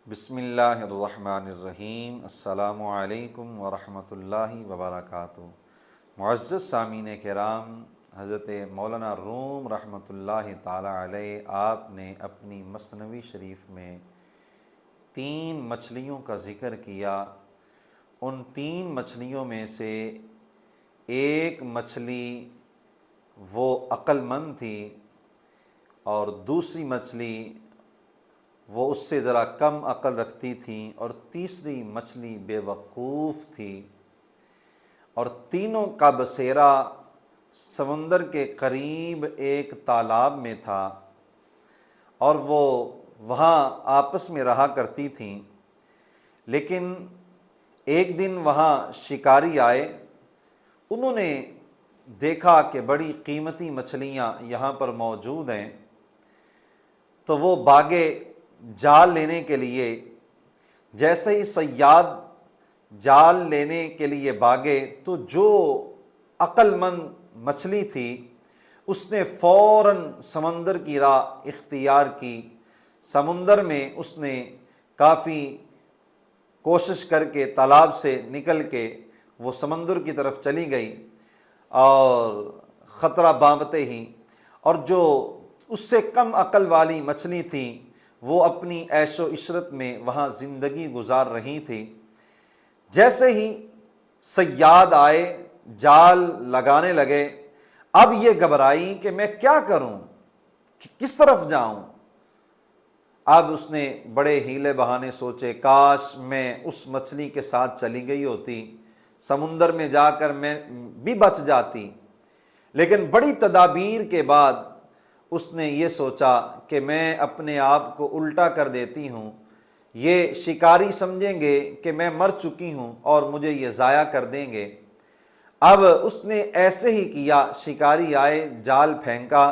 بسم اللہ الرحمن الرحیم۔ السلام علیکم ورحمۃ اللہ وبرکاتہ۔ معزز سامعین کرام، حضرت مولانا روم رحمۃ اللہ تعالی علیہ آپ نے اپنی مثنوی شریف میں 3 مچھلیوں کا ذکر کیا۔ ان 3 مچھلیوں میں سے ایک مچھلی وہ عقل مند تھی اور دوسری مچھلی وہ اس سے ذرا کم عقل رکھتی تھی اور تیسری مچھلی بے وقوف تھی، اور تینوں کا بسیرا سمندر کے قریب ایک تالاب میں تھا اور وہ وہاں آپس میں رہا کرتی تھیں۔ لیکن ایک دن وہاں شکاری آئے، انہوں نے دیکھا کہ بڑی قیمتی مچھلیاں یہاں پر موجود ہیں، تو وہ بھاگے جال لینے کے لیے۔ جیسے ہی صیاد جال لینے کے لیے بھاگے تو جو عقل مند مچھلی تھی اس نے فوراً سمندر کی راہ اختیار کی۔ سمندر میں اس نے کافی کوشش کر کے تالاب سے نکل کے وہ سمندر کی طرف چلی گئی، اور خطرہ بانپتے ہی، اور جو اس سے کم عقل والی مچھلی تھی وہ اپنی عیش و عشرت میں وہاں زندگی گزار رہی تھی۔ جیسے ہی صیاد آئے، جال لگانے لگے، اب یہ گھبرائی کہ میں کیا کروں، کس طرف جاؤں۔ اب اس نے بڑے ہیلے بہانے سوچے، کاش میں اس مچھلی کے ساتھ چلی گئی ہوتی، سمندر میں جا کر میں بھی بچ جاتی۔ لیکن بڑی تدابیر کے بعد اس نے یہ سوچا کہ میں اپنے آپ کو الٹا کر دیتی ہوں، یہ شکاری سمجھیں گے کہ میں مر چکی ہوں اور مجھے یہ ضائع کر دیں گے۔ اب اس نے ایسے ہی کیا، شکاری آئے، جال پھینکا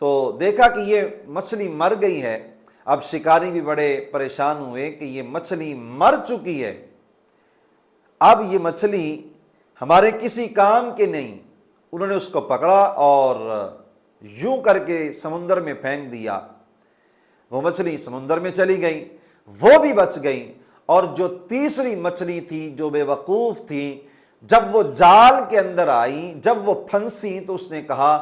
تو دیکھا کہ یہ مچھلی مر گئی ہے۔ اب شکاری بھی بڑے پریشان ہوئے کہ یہ مچھلی مر چکی ہے، اب یہ مچھلی ہمارے کسی کام کے نہیں۔ انہوں نے اس کو پکڑا اور یوں کر کے سمندر میں پھینک دیا۔ وہ مچھلی سمندر میں چلی گئی، وہ بھی بچ گئی، اور جو تیسری مچھلی تھی جو بے وقوف تھی، جب وہ جال کے اندر آئی، جب وہ پھنسی تو اس نے کہا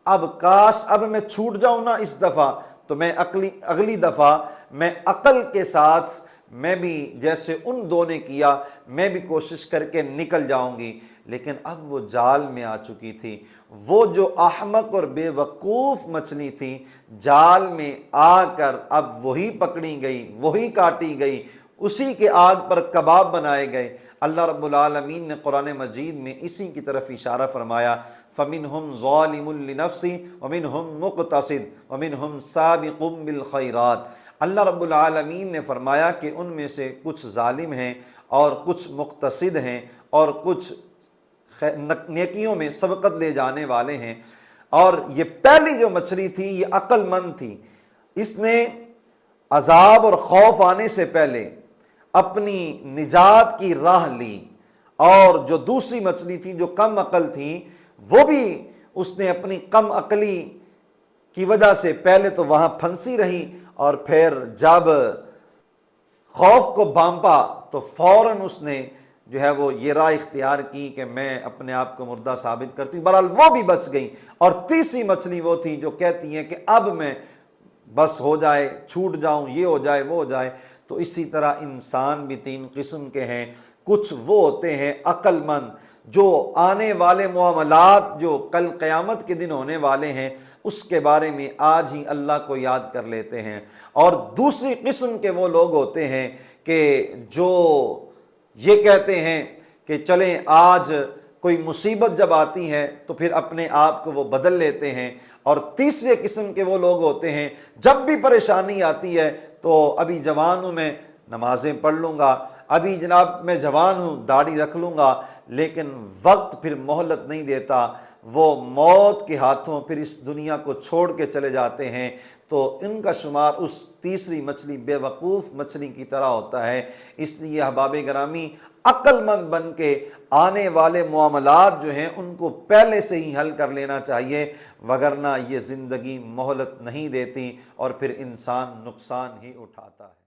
اب کاش اب میں چھوٹ جاؤں نا اس دفعہ، تو میں اگلی دفعہ میں عقل کے ساتھ میں بھی جیسے ان دو نے کیا میں بھی کوشش کر کے نکل جاؤں گی۔ لیکن اب وہ جال میں آ چکی تھی۔ وہ جو احمق اور بے وقوف مچھلی تھی جال میں آ کر اب وہی پکڑی گئی، وہی کاٹی گئی، اسی کے آگ پر کباب بنائے گئے۔ اللہ رب العالمین نے قرآن مجید میں اسی کی طرف اشارہ فرمایا، فَمِنْهُمْ ظَالِمٌ لِنَفْسِهِ وَمِنْهُمْ مُقْتَصِدٌ وَمِنْهُمْ سَابِقٌ بِالْخَيْرَاتِ۔ اللہ رب العالمین نے فرمایا کہ ان میں سے کچھ ظالم ہیں اور کچھ مقتصد ہیں اور کچھ نیکیوں میں سبقت لے جانے والے ہیں۔ اور یہ پہلی جو مچھلی تھی یہ عقل مند تھی، اس نے عذاب اور خوف آنے سے پہلے اپنی نجات کی راہ لی، اور جو دوسری مچھلی تھی جو کم عقل تھی وہ بھی اس نے اپنی کم عقلی کی وجہ سے پہلے تو وہاں پھنسی رہی، اور پھر جب خوف کو بھانپا تو فوراً اس نے جو ہے وہ یہ راہ اختیار کی کہ میں اپنے آپ کو مردہ ثابت کرتی ہوں۔ بہرحال وہ بھی بچ گئی، اور تیسری مچھلی وہ تھی جو کہتی ہے کہ اب میں بس ہو جائے، چھوٹ جاؤں، یہ ہو جائے، وہ ہو جائے۔ تو اسی طرح انسان بھی 3 قسم کے ہیں۔ کچھ وہ ہوتے ہیں عقل مند جو آنے والے معاملات جو کل قیامت کے دن ہونے والے ہیں اس کے بارے میں آج ہی اللہ کو یاد کر لیتے ہیں، اور دوسری قسم کے وہ لوگ ہوتے ہیں کہ جو یہ کہتے ہیں کہ چلیں آج کوئی مصیبت جب آتی ہے تو پھر اپنے آپ کو وہ بدل لیتے ہیں، اور تیسرے قسم کے وہ لوگ ہوتے ہیں جب بھی پریشانی آتی ہے تو ابھی جوان ہوں، میں نمازیں پڑھ لوں گا، ابھی جناب میں جوان ہوں، داڑھی رکھ لوں گا، لیکن وقت پھر مہلت نہیں دیتا، وہ موت کے ہاتھوں پھر اس دنیا کو چھوڑ کے چلے جاتے ہیں۔ تو ان کا شمار اس تیسری مچھلی بے وقوف مچھلی کی طرح ہوتا ہے۔ اس لیے احباب گرامی عقل مند بن کے آنے والے معاملات جو ہیں ان کو پہلے سے ہی حل کر لینا چاہیے، وگرنہ یہ زندگی مہلت نہیں دیتی اور پھر انسان نقصان ہی اٹھاتا ہے۔